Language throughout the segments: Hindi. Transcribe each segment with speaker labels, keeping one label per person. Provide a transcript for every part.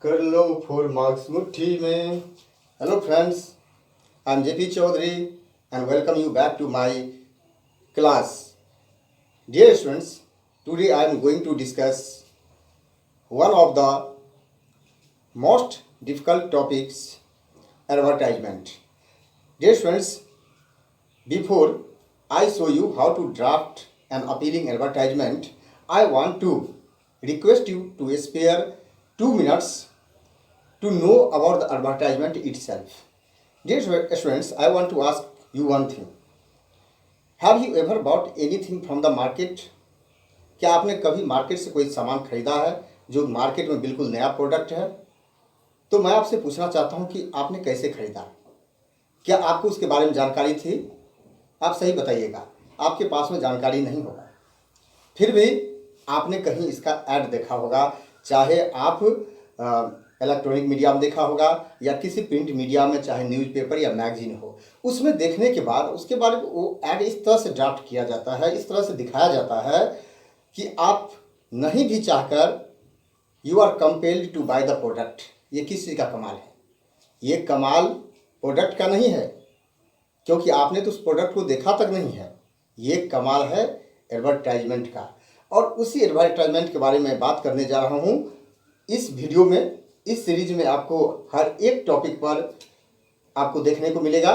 Speaker 1: कर लो 4 marks मुट्ठी में. Hello friends, I am JP Chaudhary and welcome you back to my class. Dear students, today I am going to discuss one of the most difficult topics, advertisement. Dear students, before I show you how to draft an appealing advertisement, I want to request you to spare 2 minutes to know about the advertisement itself. Dear students, I want to ask you one thing. Have you ever bought anything from the market? क्या आपने कभी मार्केट से कोई सामान खरीदा है जो मार्केट में बिल्कुल नया प्रोडक्ट है? तो मैं आपसे पूछना चाहता हूं कि आपने कैसे खरीदा? क्या आपको उसके बारे में जानकारी थी? आप सही बताइएगा, आपके पास में जानकारी नहीं होगा, फिर भी आपने कहीं इसका ऐड देखा होगा, चाहे आप इलेक्ट्रॉनिक मीडिया में देखा होगा या किसी प्रिंट मीडिया में, चाहे न्यूज़पेपर या मैगजीन हो. उसमें देखने के बाद उसके बारे में वो ऐड इस तरह से ड्राफ्ट किया जाता है, इस तरह से दिखाया जाता है कि आप नहीं भी चाहकर you are compelled to buy the product. ये किस चीज़ का कमाल है? ये कमाल प्रोडक्ट का नहीं है, क्योंकि आपने तो उस प्रोडक्ट को देखा तक नहीं है. ये कमाल है एडवर्टाइजमेंट का. और उसी एडवर्टाइजमेंट के बारे में बात करने जा रहा हूँ इस वीडियो में. इस सीरीज में आपको हर एक टॉपिक पर आपको देखने को मिलेगा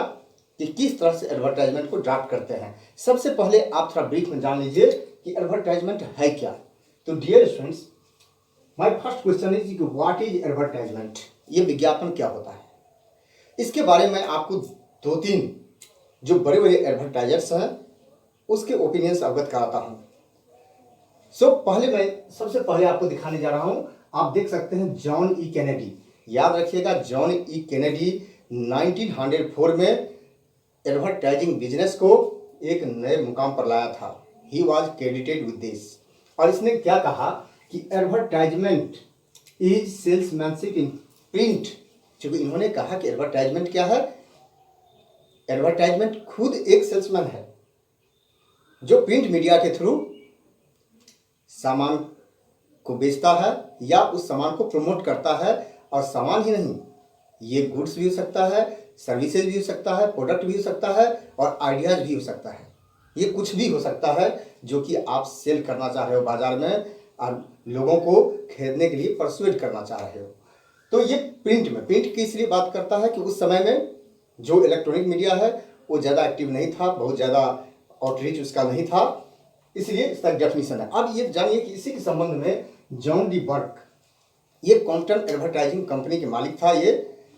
Speaker 1: कि किस तरह से एडवर्टाइजमेंट को ड्राफ्ट करते हैं. सबसे पहले आप थोड़ा ब्रीफ में जान लीजिए कि एडवर्टाइजमेंट है क्या. तो dear students, my first question is कि व्हाट इज एडवर्टाइजमेंट. ये विज्ञापन क्या होता है? इसके बारे में आपको 2-3 जो बड़े बड़े एडवर्टाइजर्स हैं उसके ओपिनियंस अवगत कराता हूँ. सबसे पहले आपको दिखाने जा रहा हूँ. आप देख सकते हैं जॉन ई कैनेडी. याद रखिएगा, जॉन ई कैनेडी 1904 में एडवर्टाइजिंग बिजनेस को एक नए मुकाम पर लाया था. He was credited with this. और इसने क्या कहा कि advertisement is salesmanship in print. क्योंकि इन्होंने कहा कि एडवर्टाइजमेंट क्या है? एडवर्टाइजमेंट खुद एक सेल्समैन है जो प्रिंट मीडिया के थ्रू सामान को बेचता है या उस सामान को प्रमोट करता है. और सामान ही नहीं, ये गुड्स भी हो सकता है, सर्विसेज भी हो सकता है, प्रोडक्ट भी हो सकता है और आइडियाज़ भी हो सकता है. ये कुछ भी हो सकता है जो कि आप सेल करना चाह रहे हो बाजार में और लोगों को खरीदने के लिए परसुएड करना चाह रहे हो. तो ये प्रिंट की इसलिए बात करता है कि उस समय में जो इलेक्ट्रॉनिक मीडिया है वो ज़्यादा एक्टिव नहीं था, बहुत ज़्यादा आउटरीच उसका नहीं था, इसलिए इसका डेफिनेशन है. अब ये जानिए कि इसी के संबंध में जॉन डी बर्क, ये कॉम्पटन एडवर्टाइजिंग कंपनी के मालिक था ये,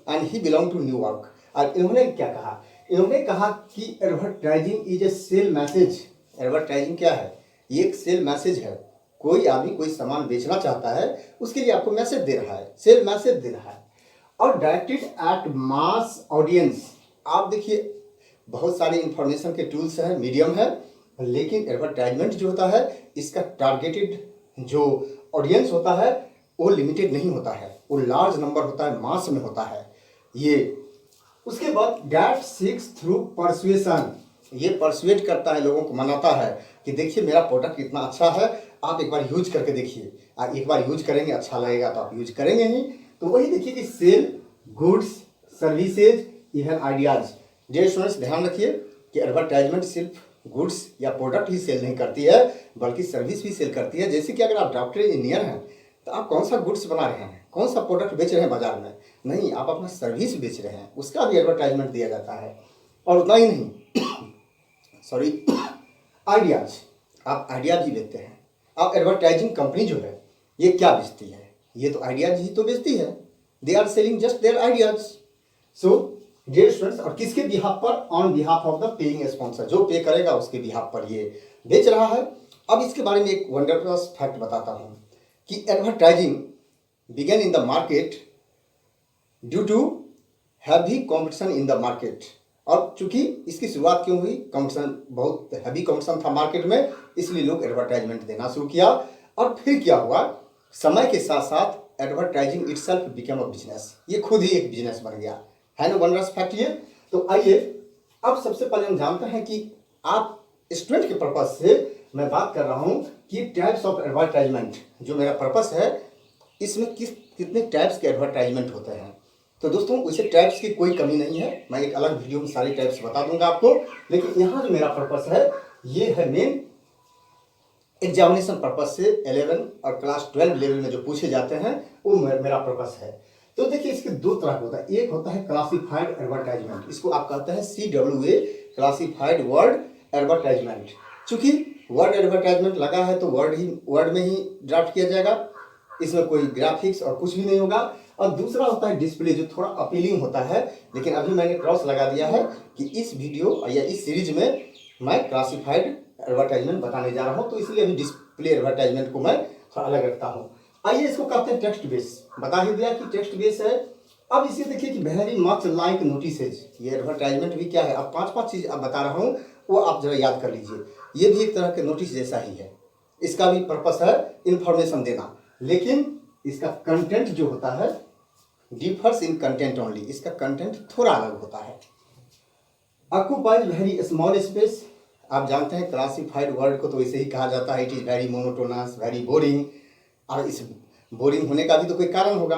Speaker 1: एंड ही बिलोंग टू न्यूयॉर्क. और इन्होंने क्या कहा? इन्होंने कहा कि advertising is a sell message. Advertising क्या है? ये एक सेल मैसेज है. कोई आदमी कोई सामान बेचना चाहता है, उसके लिए आपको मैसेज दे रहा है, सेल मैसेज दे रहा है, और डायरेक्टेड एट मास ऑडियंस. आप देखिए, बहुत सारे इंफॉर्मेशन के टूल्स हैं, मीडियम है, लेकिन एडवर्टाइजमेंट जो होता है इसका टारगेटेड जो ऑडियंस होता है वो लिमिटेड नहीं होता है, वो लार्ज नंबर होता है, मास में होता है ये. उसके बाद दैट सीक्स थ्रू परसुएशन. ये परसुएट करता है, लोगों को मनाता है कि देखिए मेरा प्रोडक्ट कितना अच्छा है, आप एक बार यूज करके देखिए. आप एक बार यूज करेंगे, अच्छा लगेगा तो आप यूज करेंगे ही. तो वही देखिए कि sell goods, services, even ideas. Dear students, ध्यान रखिए कि एडवर्टाइजमेंट सिर्फ गुड्स या प्रोडक्ट ही सेल नहीं करती है, बल्कि सर्विस भी सेल करती है. जैसे कि अगर आप डॉक्टर इंजीनियर हैं तो आप कौन सा गुड्स बना रहे हैं, कौन सा प्रोडक्ट बेच रहे हैं बाजार में? नहीं, आप अपना सर्विस बेच रहे हैं, उसका भी एडवर्टाइजमेंट दिया जाता है. और उतना ही नहीं सॉरी आइडियाज, आप आइडिया भी बेचते हैं. आप एडवर्टाइजिंग कंपनी जो है ये क्या बेचती है? ये तो आइडियाज ही तो बेचती है. They are selling just their ideas. So dear students, और किसके बिहाफ पर? On behalf of the paying sponsor. जो पे करेगा उसके बिहाफ पर ये बेच रहा है. अब इसके बारे में एक वंडरफुल फैक्ट बताता हूँ कि advertising began in the market due to heavy competition in the market. और चूंकि इसकी शुरुआत क्यों हुई? कॉम्पिटिशन, बहुत हैवी कॉम्पिटिशन था मार्केट में, इसलिए लोग एडवर्टाइजमेंट देना शुरू किया. और फिर क्या हुआ? समय के साथ साथ advertising itself become a business. ये खुद ही एक बिजनेस बन गया है ना. वंडरस फैक्ट ये. तो आइए अब सबसे पहले हम जानते हैं कि आप स्टूडेंट के पर्पज से मैं बात कर रहा हूं कि टाइप्स ऑफ एडवर्टाइजमेंट, जो मेरा पर्पस है इसमें किस कितने टाइप्स के एडवर्टाइजमेंट होते हैं। तो दोस्तों उसे टाइप्स की कोई कमी नहीं है, मैं एक अलग वीडियो में सारी टाइप्स बता दूंगा आपको। लेकिन यहाँ जो मेरा पर्पस है ये है मेन एग्जामिनेशन पर्पज से 11 और क्लास 12 लेवल में जो पूछे जाते हैं वो मेरा पर्पस है। तो देखिए इसके दो तरह का होता है, एक होता है क्लासिफाइड एडवर्टाइजमेंट, इसको आप कहते हैं CWA क्लासिफाइड वर्ड एडवर्टाइजमेंट। चूंकि वर्ड एडवर्टाइजमेंट लगा है तो वर्ड में ही ड्राफ्ट किया जाएगा, इसमें कोई ग्राफिक्स और कुछ भी नहीं होगा। और दूसरा होता है डिस्प्ले, जो थोड़ा अपीलिंग होता है, लेकिन अभी मैंने क्रॉस लगा दिया है कि इस वीडियो या इस सीरीज में मैं क्लासिफाइड एडवर्टाइजमेंट बताने जा रहा हूं, तो इसलिए अभी डिस्प्ले एडवर्टाइजमेंट को मैं थोड़ा अलग रखता हूं। आइए इसको कहते हैं टेक्स्ट बेस, बता ही दिया कि टेक्स्ट बेस है। अब इसे देखिए कि वेरी मच लाइक नोटिसेज, ये एडवर्टाइजमेंट भी क्या है, अब 5-5 चीज अब बता रहा हूं वो आप जरा याद कर लीजिए। ये भी एक तरह के नोटिस जैसा ही है, इसका भी पर्पस है इंफॉर्मेशन देना, लेकिन इसका कंटेंट जो होता है डिफर्स इन कंटेंट ओनली, इसका कंटेंट थोड़ा अलग होता है। ऑक्यूपाइज वेरी स्मॉल स्पेस, आप जानते हैं क्लासिफाइड वर्ड को तो इसे ही कहा जाता है, it is very monotonous, very boring. और इस बोरिंग होने का भी तो कोई कारण होगा,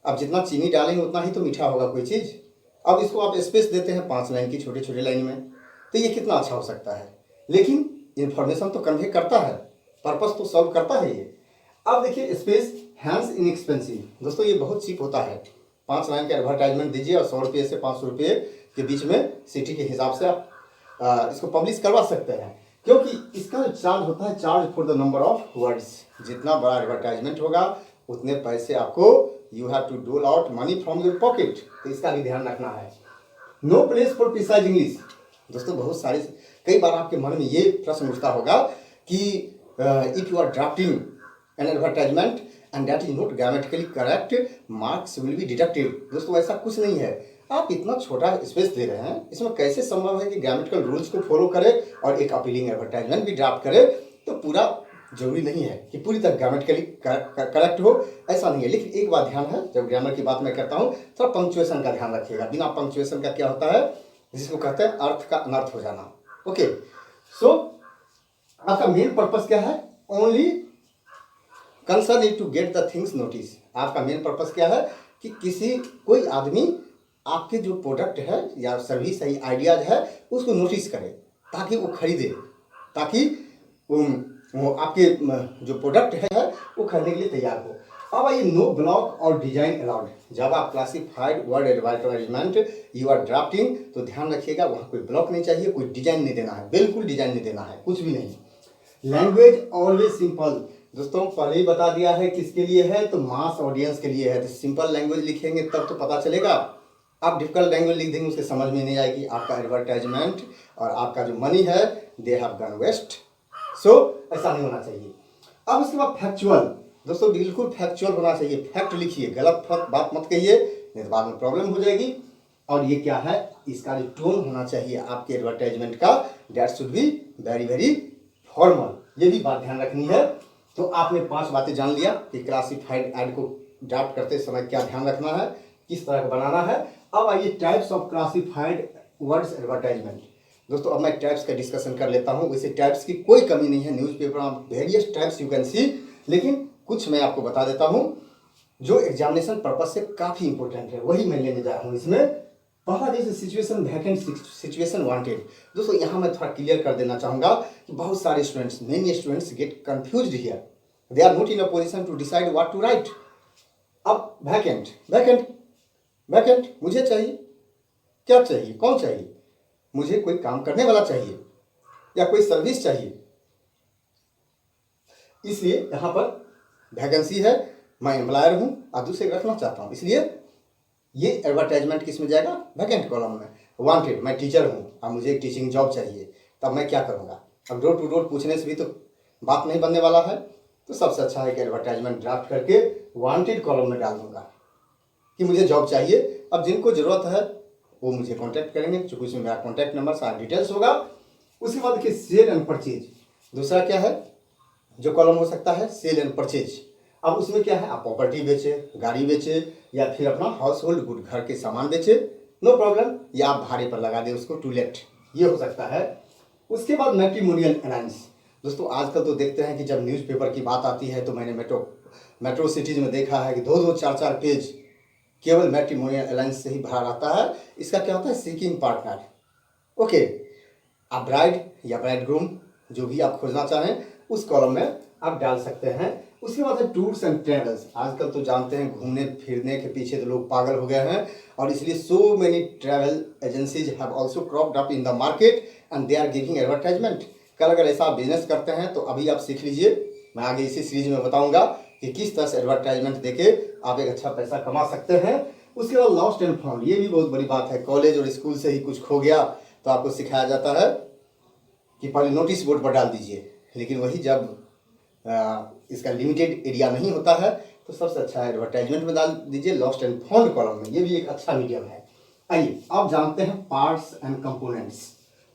Speaker 1: अब जितना चीनी डालेंगे उतना ही तो मीठा होगा कोई चीज़। अब इसको आप स्पेस देते हैं 5 लाइन की छोटे छोटे लाइन में, तो ये कितना अच्छा हो सकता है, लेकिन इन्फॉर्मेशन तो कन्वे करता है, पर्पस तो सॉल्व करता है ये। अब देखिए स्पेस हैंड्स इनएक्सपेंसिव, दोस्तों ये बहुत चीप होता है। 5 लाइन का एडवर्टाइजमेंट दीजिए और 100 रुपये से 500 रुपये के बीच में सिटी के हिसाब से आप इसको पब्लिश करवा सकते हैं, क्योंकि इसका जो चार्ज होता है charge for the number of words, जितना बड़ा एडवर्टाइजमेंट होगा उतने पैसे आपको you have to dole out money from your pocket, तो इसका भी ध्यान रखना है। No place for precise English, दोस्तों बहुत सारे कई बार आपके मन में ये प्रश्न उठता होगा कि if you are drafting an advertisement and that is not grammatically correct marks will be deducted. दोस्तों ऐसा कुछ नहीं है, आप इतना छोटा स्पेस दे रहे हैं, इसमें कैसे संभव है कि ग्रामेटिकल रूल्स को फॉलो करे और एक अपीलिंग एडवर्टाइजमेंट भी ड्राफ्ट करे। तो पूरा जरूरी नहीं है कि पूरी तरह ग्रामेटिकली करेक्ट हो, ऐसा नहीं है। लेकिन एक बात ध्यान है, जब ग्रामर की बात मैं करता हूँ थोड़ा पंक्चुएशन का ध्यान रखिएगा। बिना पंक्चुएशन का क्या होता है, जिसको कहते हैं अर्थ का अनर्थ हो जाना। ओके, सो आपका मेन पर्पस क्या है, only concern is to get the things notice. आपका मेन पर्पस क्या है कि कोई आदमी आपके जो प्रोडक्ट है या सर्विस है, आइडियाज है, उसको नोटिस करे ताकि वो खरीदे, ताकि वो आपके जो प्रोडक्ट है वो खरीदने के लिए तैयार हो। अब आइए नो ब्लॉक और डिजाइन अलाउड। जब आप classified word advertisement you are drafting तो ध्यान रखिएगा वहाँ कोई ब्लॉक नहीं चाहिए, कोई डिजाइन नहीं देना है, बिल्कुल डिजाइन नहीं देना है, कुछ भी नहीं। लैंग्वेज ऑलवेज सिंपल, दोस्तों पहले ही बता दिया है किसके लिए है, तो मास ऑडियंस के लिए है। तो सिंपल लैंग्वेज लिखेंगे तब तो पता चलेगा, आप डिफिकल्ट लैंग्वेज लिख देंगे उसके समझ में नहीं आएगी, आपका एडवर्टाइजमेंट और आपका जो मनी है दे हैव गॉन वेस्ट। सो ऐसा नहीं होना चाहिए। अब उसके बाद फैक्चुअल, दोस्तों बिल्कुल फैक्चुअल होना चाहिए, फैक्ट लिखिए, गलत बात मत कहिए, नहीं तो बाद में प्रॉब्लम हो जाएगी। और ये क्या है, इसका जो टोन होना चाहिए आपके एडवर्टाइजमेंट का, that should be very very formal, ये भी बात ध्यान रखनी है। तो आपने 5 बातें जान लिया कि क्लासिफाइड ऐड को ड्राफ्ट करते समय क्या ध्यान रखना है, किस तरह का बनाना है। अब आइए types of classified words advertisement. दोस्तों अब मैं टाइप्स का डिस्कशन कर लेता हूँ, वैसे टाइप्स की कोई कमी नहीं है, न्यूज़पेपर में various types you can see, लेकिन कुछ मैं आपको बता देता हूँ जो एग्जामिनेशन पर्पज से काफ़ी इंपॉर्टेंट है, वही मैं लेने जा रहा हूँ इसमें। पहला जैसे सिचुएशन वैकेंट, सिचुएशन वांटेड। दोस्तों यहाँ मैं थोड़ा क्लियर कर देना चाहूँगा कि बहुत सारे students, many students get confused here, they are not in a position to decide what to write. अब वैकेंट वैकेंट वैकेंट मुझे चाहिए, क्या चाहिए, कौन चाहिए, मुझे कोई काम करने वाला चाहिए या कोई सर्विस चाहिए, इसलिए यहाँ पर वैकेंसी है, मैं एम्प्लॉयर हूँ और दूसरे रखना चाहता हूँ, इसलिए ये एडवर्टाइजमेंट किस में जाएगा, वैकेंट कॉलम में। वांटेड, मैं टीचर हूँ और मुझे एक टीचिंग जॉब चाहिए, तब मैं क्या करूँगा। अब डोर टू डोर पूछने से भी तो बात नहीं बनने वाला है, तो सबसे अच्छा है कि एडवर्टाइजमेंट ड्राफ्ट करके वांटेड कॉलम में डाल दूंगा कि मुझे जॉब चाहिए। अब जिनको ज़रूरत है वो मुझे कांटेक्ट करेंगे, चूँकि उसमें मेरा कॉन्टैक्ट नंबर सारा डिटेल्स होगा। उसके बाद देखिए सेल एंड परचेज, दूसरा क्या है जो कॉलम हो सकता है, सेल एंड परचेज। अब उसमें क्या है, आप प्रॉपर्टी बेचे, गाड़ी बेचे या फिर अपना हाउस होल्ड गुड, घर के सामान बेचे, नो प्रॉब्लम, या आप भाड़े पर लगा दें उसको, टू लेट, ये हो सकता है। उसके बाद मैट्रिमोनियल अलायंस। दोस्तों आजकल तो देखते हैं कि जब न्यूज़पेपर की बात आती है तो मेट्रो सिटीज में देखा है कि 2-2 4-4 पेज केवल मैट्रिमोनियल अलायंस से ही भरा रहता है। इसका क्या होता है, सीकिंग पार्टनर। ओके, आप ब्राइड या ब्राइड ग्रूम जो भी आप खोजना चाहें उस कॉलम में आप डाल सकते हैं। उसके बाद है टूर्स एंड ट्रेवल्स। आजकल तो जानते हैं घूमने फिरने के पीछे तो लोग पागल हो गए हैं, और इसलिए so many travel agencies have also cropped up in the market and they are giving advertisement. कल अगर ऐसा आप बिजनेस करते हैं तो अभी आप सीख लीजिए, मैं आगे इसी सीरीज में बताऊंगा कि किस तरह से एडवर्टाइजमेंट देके आप एक अच्छा पैसा कमा सकते हैं। उसके बाद लॉस्ट एंड फाउंड, ये भी बहुत बड़ी बात है। कॉलेज और स्कूल से ही कुछ खो गया तो आपको सिखाया जाता है कि पहले नोटिस बोर्ड पर डाल दीजिए, लेकिन वही जब इसका लिमिटेड एरिया नहीं होता है तो सबसे अच्छा एडवर्टाइजमेंट में डाल दीजिए, लॉस्ट एंड फाउंड कॉलम में। ये भी एक अच्छा मीडियम है। आइए आप जानते हैं parts and components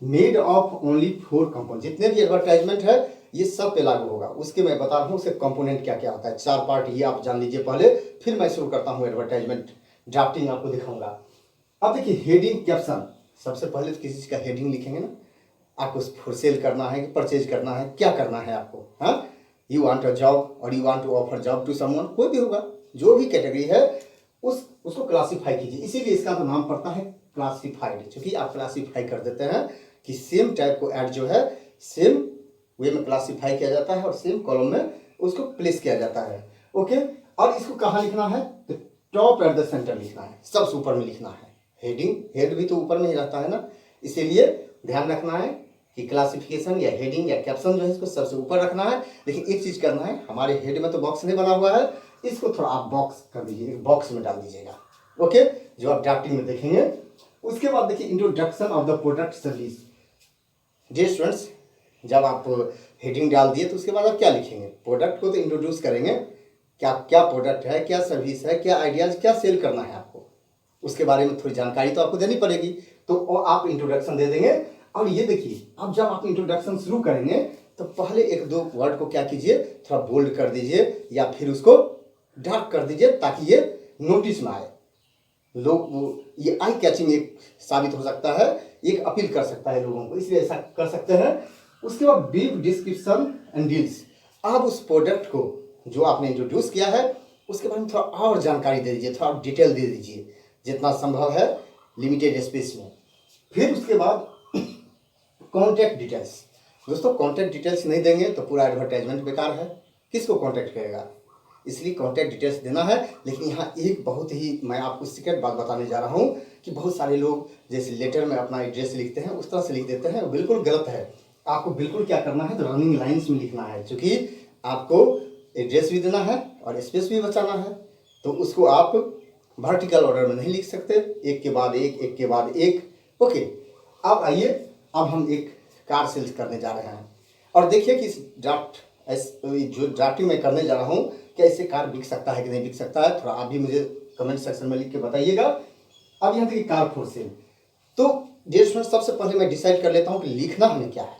Speaker 1: made of only 4 component. जितने भी एडवर्टाइजमेंट है ये सब पे लागू होगा। उसके मैं बता रहा हूँ उसके कंपोनेंट क्या क्या होता है। 4 पार्ट ये आप जान लीजिए पहले, फिर मैं शुरू करता हूँ एडवर्टाइजमेंट ड्राफ्टिंग आपको दिखाऊंगा। अब देखिए हेडिंग कैप्शन, सबसे पहले तो किसी चीज़ का हेडिंग लिखेंगे ना, आपको फॉर सेल करना है कि परचेज करना है, क्या करना है आपको। हाँ, यू वांट अ जॉब और you want to offer job to someone, कोई भी होगा, जो भी कैटेगरी है उसको क्लासीफाई कीजिए। इसीलिए इसका तो नाम पड़ता है क्लासीफाइड, क्योंकि आप क्लासीफाई कर देते हैं कि सेम टाइप को ऐड जो है सेम वे में क्लासीफाई किया जाता है और सेम कॉलम में उसको प्लेस किया जाता है। ओके, और इसको कहाँ लिखना है, तो टॉप एट द सेंटर लिखना है, सबसे ऊपर में लिखना है। हेड भी तो ऊपर में ही रहता है ना, इसीलिए ध्यान रखना है कि क्लासिफिकेशन या हेडिंग या कैप्शन जो है इसको सबसे ऊपर रखना है। लेकिन एक चीज़ करना है, हमारे हेड में तो बॉक्स नहीं बना हुआ है, इसको थोड़ा आप बॉक्स कर दीजिए, एक बॉक्स में डाल दीजिएगा। ओके, जो आप ड्राफ्टिंग में देखेंगे। उसके बाद देखिए introduction of the product service. Dear students, जब आप हेडिंग डाल दिए तो उसके बाद आप क्या लिखेंगे, प्रोडक्ट को तो इंट्रोड्यूस करेंगे, क्या क्या प्रोडक्ट है, क्या सर्विस है, क्या आइडियाज, क्या सेल करना है आपको, उसके बारे में थोड़ी जानकारी तो आपको देनी पड़ेगी। तो आप इंट्रोडक्शन दे देंगे। और ये देखिए, अब जब आप इंट्रोडक्शन शुरू करेंगे तो पहले 1-2 वर्ड को क्या कीजिए, थोड़ा बोल्ड कर दीजिए या फिर उसको डार्क कर दीजिए ताकि ये नोटिस में आए। लोग ये आई कैचिंग एक साबित हो सकता है, एक अपील कर सकता है लोगों को, इसलिए ऐसा कर सकते हैं। उसके बाद ब्रीफ डिस्क्रिप्शन एंड डील्स। आप उस प्रोडक्ट को जो आपने इंट्रोड्यूस किया है उसके बारे में थोड़ा और जानकारी दे दीजिए, थोड़ा डिटेल दे दीजिए जितना संभव है लिमिटेड स्पेस में। फिर उसके बाद कॉन्टैक्ट डिटेल्स। दोस्तों, कॉन्टैक्ट डिटेल्स नहीं देंगे तो पूरा एडवर्टाइजमेंट बेकार है, किसको कॉन्टैक्ट करेगा, इसलिए कॉन्टैक्ट डिटेल्स देना है। लेकिन यहाँ एक बहुत ही मैं आपको सीक्रेट बात बताने जा रहा हूँ कि बहुत सारे लोग जैसे लेटर में अपना एड्रेस लिखते हैं उस तरह से लिख देते हैं, बिल्कुल गलत है। आपको बिल्कुल क्या करना है, तो रनिंग लाइन्स में लिखना है, क्योंकि आपको एड्रेस भी देना है और स्पेस भी बचाना है। तो उसको आप वर्टिकल ऑर्डर में नहीं लिख सकते, एक के बाद एक, एक के बाद एक। ओके, अब आइए, अब हम एक कार सेल्स करने जा रहे हैं और देखिए कि इस जो ड्राफ्टिंग में करने जा रहा हूँ क्या इससे कार बिक सकता है कि नहीं बिक सकता है, थोड़ा आप भी मुझे कमेंट सेक्शन में लिख के बताइएगा। अब यहाँ देखिए कार फॉर सेल। तो डियर स्टूडेंट्स, सबसे पहले मैं डिसाइड कर लेता हूँ कि लिखना हमें क्या है।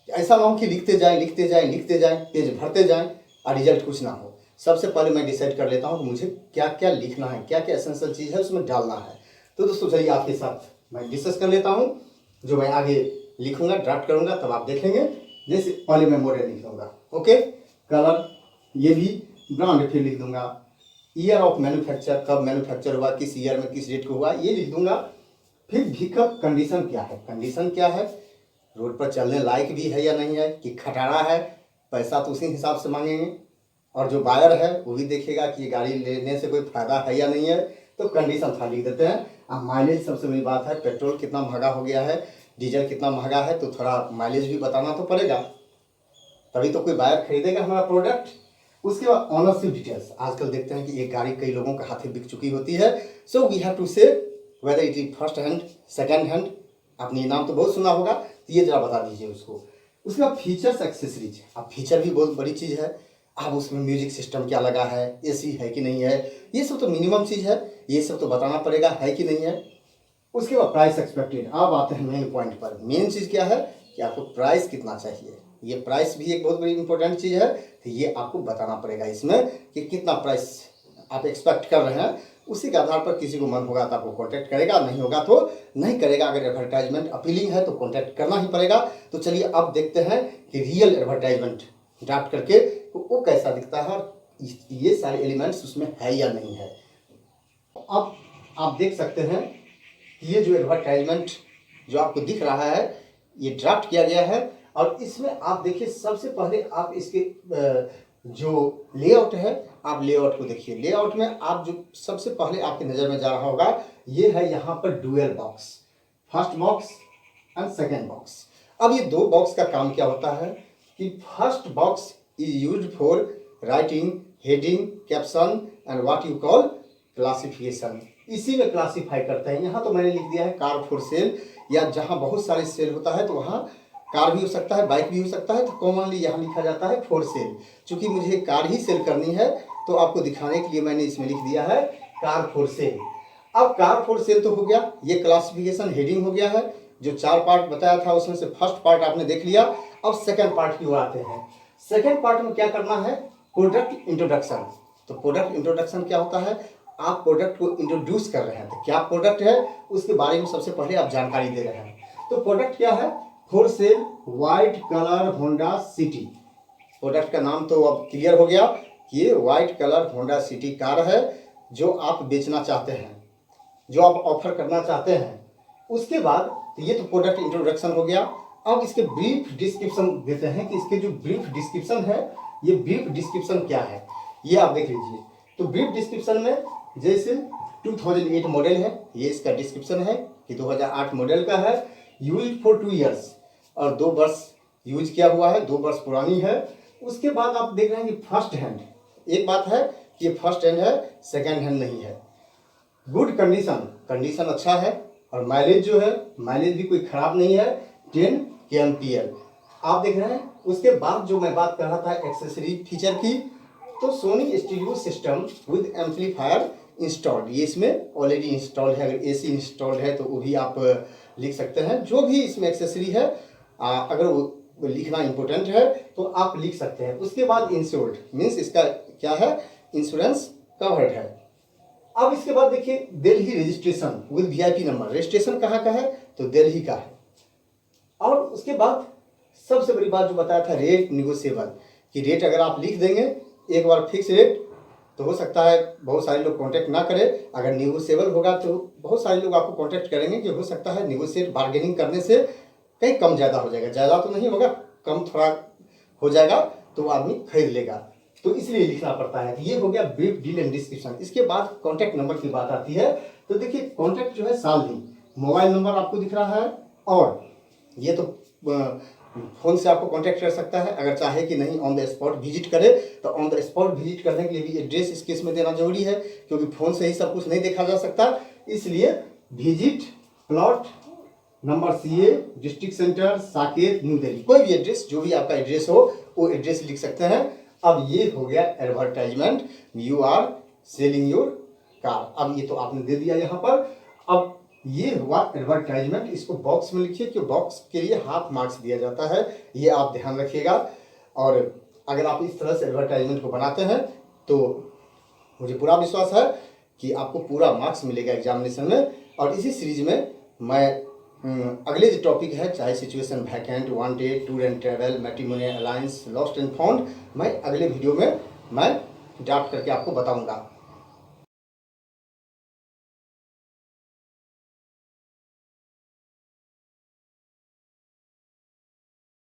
Speaker 1: ऐसा ना हो कि लिखते जाएं लिखते जाएं लिखते जाएं, पेज भरते जाएं और रिजल्ट कुछ ना हो। सबसे पहले मैं डिसाइड कर लेता हूँ कि मुझे क्या क्या लिखना है, क्या क्या एसेंशियल चीज़ है उसमें डालना है। तो दोस्तों चलिए आपके साथ मैं डिस्कस कर लेता हूँ, जो मैं आगे लिखूंगा, ड्राफ्ट करूंगा, तब आप देखेंगे। जैसे पहले मैं मॉडल लिख लूँगा, ओके, कलर, ये भी ब्रांड फिर लिख दूंगा, ईयर ऑफ मैन्युफैक्चर, कब मैन्युफैक्चर हुआ, किस ईयर में, किस डेट को हुआ, ये लिख दूंगा। फिर पिकअप कंडीशन क्या है, कंडीशन क्या है, रोड पर चलने लायक भी है या नहीं है, कि खटारा है, पैसा तो उसी हिसाब से मांगेंगे, और जो बायर है वो भी देखेगा कि ये गाड़ी लेने से कोई फायदा है या नहीं है। तो कंडीशन था लिख देते हैं। अब माइलेज सबसे बड़ी बात है, पेट्रोल कितना महंगा हो गया है, डीजल कितना महंगा है, तो थोड़ा माइलेज भी बताना तो पड़ेगा, तभी तो कोई बायर खरीदेगा हमारा प्रोडक्ट। उसके बाद ऑनरशिप डिटेल्स। आजकल देखते हैं कि एक गाड़ी कई लोगों के हाथ में बिक चुकी होती है, सो वी हैव टू से whether it is first hand, second hand. आपने नाम तो बहुत सुना होगा, तो ये जरा बता दीजिए उसको। उसके बाद फीचर्स एक्सेसरीज। अब फीचर भी बहुत बड़ी चीज़ है, अब उसमें म्यूजिक सिस्टम क्या लगा है, एसी है कि नहीं है, ये सब तो मिनिमम चीज़ है, ये सब तो बताना पड़ेगा है कि नहीं है। उसके बाद प्राइस एक्सपेक्टेड। अब आते हैं मेन पॉइंट पर। मेन चीज़ क्या है कि आपको प्राइस कितना चाहिए, ये प्राइस भी एक बहुत बड़ी इंपॉर्टेंट चीज़ है, तो ये आपको बताना पड़ेगा इसमें कि कितना प्राइस आप एक्सपेक्ट कर रहे हैं। उसी के आधार पर किसी को मन होगा तो आपको कांटेक्ट करेगा, नहीं होगा तो नहीं करेगा। अगर एडवर्टाइजमेंट अपीलिंग है तो कांटेक्ट करना ही पड़ेगा। तो चलिए अब देखते हैं कि रियल एडवर्टाइजमेंट ड्राफ्ट करके वो कैसा दिखता है और ये सारे एलिमेंट्स उसमें है या नहीं है। अब आप देख सकते हैं कि ये जो एडवर्टाइजमेंट जो आपको दिख रहा है ये ड्राफ्ट किया गया है, और इसमें आप देखिए सबसे पहले आप इसके जो लेआउट है आप लेआउट को देखिए। लेआउट में आप जो सबसे पहले आपकी नज़र में जा रहा होगा ये है यहाँ पर dual box, first box and second box. अब ये दो बॉक्स का काम क्या होता है कि first box is used for writing heading caption and what you call classification. इसी में क्लासीफाई करते हैं। यहाँ तो मैंने लिख दिया है कार फॉर सेल, या जहाँ बहुत सारे सेल होता है तो वहाँ कार भी हो सकता है, बाइक भी हो सकता है, तो कॉमनली यहाँ लिखा जाता है फॉर सेल। चूँकि मुझे कार ही सेल करनी है तो आपको दिखाने के लिए मैंने इसमें लिख दिया है कार फॉर सेल। अब कार फॉर सेल तो हो गया, ये क्लासिफिकेशन हेडिंग हो गया है। जो 4 पार्ट बताया था उसमें से फर्स्ट पार्ट आपने देख लिया। अब सेकेंड पार्ट की ओर आते हैं। सेकेंड पार्ट में क्या करना है, प्रोडक्ट इंट्रोडक्शन। तो प्रोडक्ट इंट्रोडक्शन क्या होता है, आप प्रोडक्ट को इंट्रोड्यूस कर रहे हैं, तो क्या प्रोडक्ट है उसके बारे में सबसे पहले आप जानकारी दे रहे हैं। तो प्रोडक्ट क्या है, for sale white colour Honda city. Product का नाम तो अब क्लियर हो गया कि ये white colour Honda city car है जो आप बेचना चाहते हैं, जो आप ऑफर करना चाहते हैं। उसके बाद तो ये तो प्रोडक्ट इंट्रोडक्शन हो गया। अब इसके ब्रीफ डिस्क्रिप्शन देते हैं कि इसके जो ब्रीफ डिस्क्रिप्शन है, ये ब्रीफ डिस्क्रिप्शन क्या है ये आप देख लीजिए। तो ब्रीफ डिस्क्रिप्शन में जैसे 2008 मॉडल है, ये इसका डिस्क्रिप्शन है कि 2008 मॉडल का है, यूज फॉर 2 ईयर्स, और 2 वर्ष यूज किया हुआ है, 2 वर्ष पुरानी है। उसके बाद आप देख रहे हैं कि फर्स्ट हैंड, एक बात है कि ये फर्स्ट हैंड है, सेकेंड हैंड नहीं है। गुड कंडीशन, कंडीशन अच्छा है, और माइलेज जो है माइलेज भी कोई ख़राब नहीं है, 10 kmpl आप देख रहे हैं। उसके बाद जो मैं बात कर रहा था एक्सेसरी फीचर की, तो Sony stereo system with amplifier installed, ये इसमें ऑलरेडी इंस्टॉल्ड है। अगर एसी इंस्टॉल्ड है तो वो भी आप लिख सकते हैं। जो भी इसमें एक्सेसरी है अगर वो लिखना इम्पोर्टेंट है तो आप लिख सकते हैं। उसके बाद इंश्योर्ड मीन्स इसका क्या है, इंश्योरेंस कवर्ड है। अब इसके बाद देखिए Delhi registration with VIP number. Registration कहाँ का है, तो दिल्ली का है। और उसके बाद सबसे बड़ी बात जो बताया था रेट निगोशिएबल, कि रेट अगर आप लिख देंगे एक बार फिक्स रेट तो हो सकता है बहुत सारे लोग कांटेक्ट ना करें। अगर निगोशिएबल होगा तो बहुत सारे लोग आपको कांटेक्ट करेंगे, कि हो सकता है निगोशिएट बार्गेनिंग करने से कहीं कम ज़्यादा हो जाएगा, ज़्यादा तो नहीं होगा, कम थोड़ा हो जाएगा तो आदमी खरीद लेगा, तो इसलिए लिखना पड़ता है। ये हो गया ब्रीफ डील एंड डिस्क्रिप्शन। इसके बाद कॉन्टैक्ट नंबर की बात आती है। तो देखिए कॉन्टैक्ट जो है सालनी, मोबाइल नंबर आपको दिख रहा है, और ये तो फ़ोन से आपको कांटेक्ट कर सकता है। अगर चाहे कि नहीं ऑन द स्पॉट विजिट करे तो ऑन द स्पॉट विजिट करने के लिए भी एड्रेस इस केस में देना जरूरी है, क्योंकि फ़ोन से ही सब कुछ नहीं देखा जा सकता। इसलिए visit plot number CA district centre Saket new Delhi, कोई भी एड्रेस, जो भी आपका एड्रेस हो वो एड्रेस लिख सकते हैं। अब ये हो गया advertisement, you are selling your car. अब ये तो आपने दे दिया यहाँ पर। अब ये हुआ एडवर्टाइजमेंट, इसको बॉक्स में लिखिए कि बॉक्स के लिए हाफ मार्क्स दिया जाता है, ये आप ध्यान रखिएगा। और अगर आप इस तरह से एडवर्टाइजमेंट को बनाते हैं तो मुझे पूरा विश्वास है कि आपको पूरा मार्क्स मिलेगा एग्जामिनेशन में। और इसी सीरीज में मैं अगले जो टॉपिक है, चाहे situation vacant, wanted, tour and travel, matrimonial alliance, lost and found, मैं अगले वीडियो में मैं ड्राफ्ट करके आपको बताऊंगा।